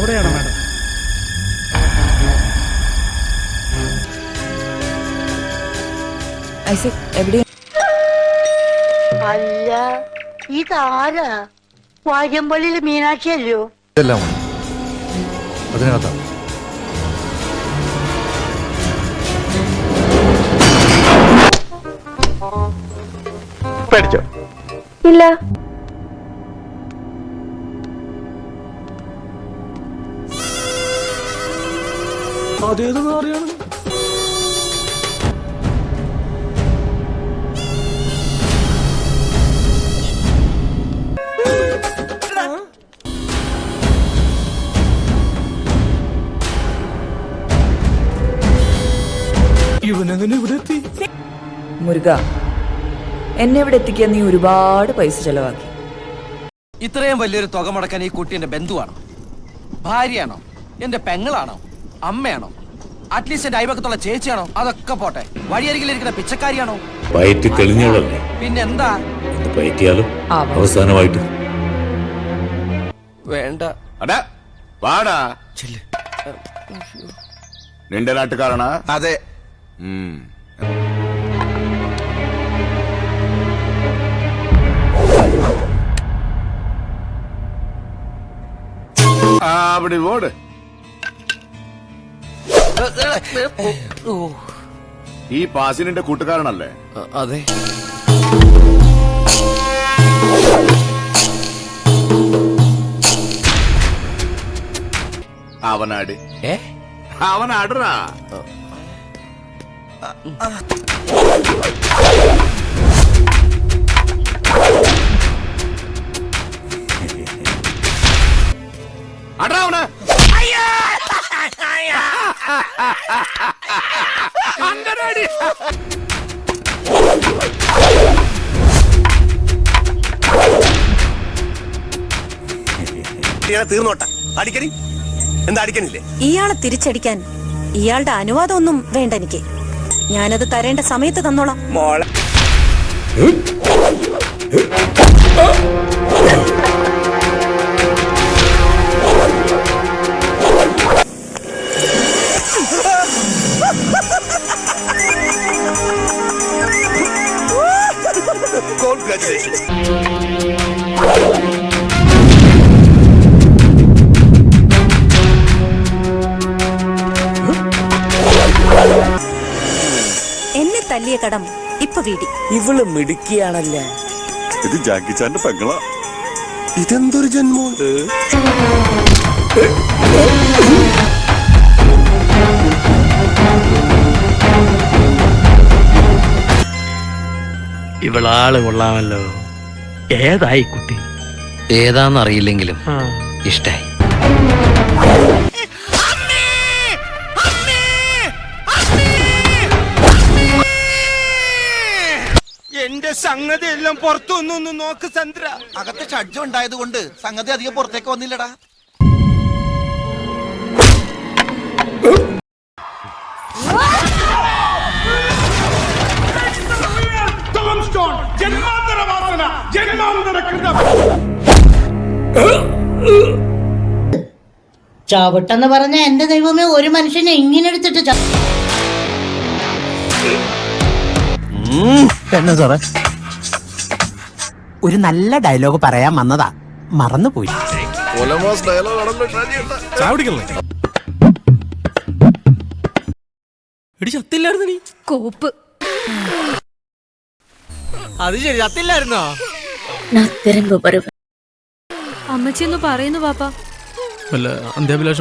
അവിടെയാണോ മാഡം? ഐസക് എവിടെ? അല്ല ഇതാരാ? വാര്യമ്പള്ളിയിലെ മീനാക്ഷി അല്ലയോ? അതിനകത്താ. പേടിച്ചോ? ഇല്ല. അതേത് അറിയാണ്? ഇവനെങ്ങനെ ഇവിടെ എത്തി? മുരുക, എന്നെ ഇവിടെ എത്തിക്കാൻ നീ ഒരുപാട് പൈസ ചെലവാക്കി. ഇത്രയും വലിയൊരു തുക മുടക്കാൻ ഈ കുട്ടി എന്റെ ബന്ധുവാണോ, ഭാര്യയാണോ, എന്റെ പെങ്ങളാണോ, അമ്മയാണോ, അറ്റ്ലീസ്റ്റ് എന്റെ അയൽപക്കത്തുള്ള ചേച്ചിയാണോ? അതൊക്കെ പോട്ടെ, വഴിയരികിലിരിക്കുന്ന പിച്ചക്കാരിയാണോ? പയറ്റി തെളിഞ്ഞോളല്ലേ? പിന്നെന്താ? പയറ്റിയാലും അവസാനമായിട്ട് വേണ്ട. വാടാ. നിന്റെ നാട്ടുകാരാണ്? അതെ. അവിടെ ഓട്. ഈ പാസി നിന്റെ കൂട്ടുകാരനല്ലേ? അതെ. അവനാട്. അവനാടറാ. അടാ അവന്. അങ്ങനാടി. തീർന്നോട്ട അടിക്കടി എന്താ അടിക്കണില്ലേ? ഇയാളെ തിരിച്ചടിക്കാൻ ഇയാളുടെ അനുവാദം ഒന്നും വേണ്ട എനിക്ക്. ഞാനത് തരേണ്ട സമയത്ത് തന്നോളാം. മോളെ കോൺഗ്രാറ്റുലേഷൻസ്. എന്നെ തല്ലിയ കടം ഇപ്പൊ വീടി. ഇവള് മിടുക്കിയാണല്ലേ. ഇത് ജാക്കിച്ചാന്റെ പെങ്ങളാ. ഇതെന്തൊരു ജന്മമുണ്ട്. ഇവളാള് കൊള്ളാമല്ലോ. ഏതായി കുട്ടി? ഏതാന്നറിയില്ലെങ്കിലും ഇഷ്ടായി. എന്റെ സംഗതി എല്ലാം പുറത്തൊന്നു നോക്ക് ചന്ദ്ര. അകത്ത് ഷഡ്ജം ഉണ്ടായത് കൊണ്ട് സംഗതി അധികം പുറത്തേക്ക് വന്നില്ലടാ. ചവിട്ടെന്ന് പറഞ്ഞ എന്റെ ദൈവമേ, ഒരു മനുഷ്യനെ ഇങ്ങനെ എടുത്തിട്ട് എന്നാ സാറേ? ഒരു നല്ല ഡയലോഗ് പറയാൻ വന്നതാ, മറന്നുപോയി. ചത്തില്ലായിരുന്നു നീ? കോപ്പ്. അത് ശരി, ചത്തില്ലായിരുന്നോ? അമ്മച്ചി ഒന്ന് പറയുന്നു പാപ്പ. അല്ല, അന്ത്യാഭിലാഷം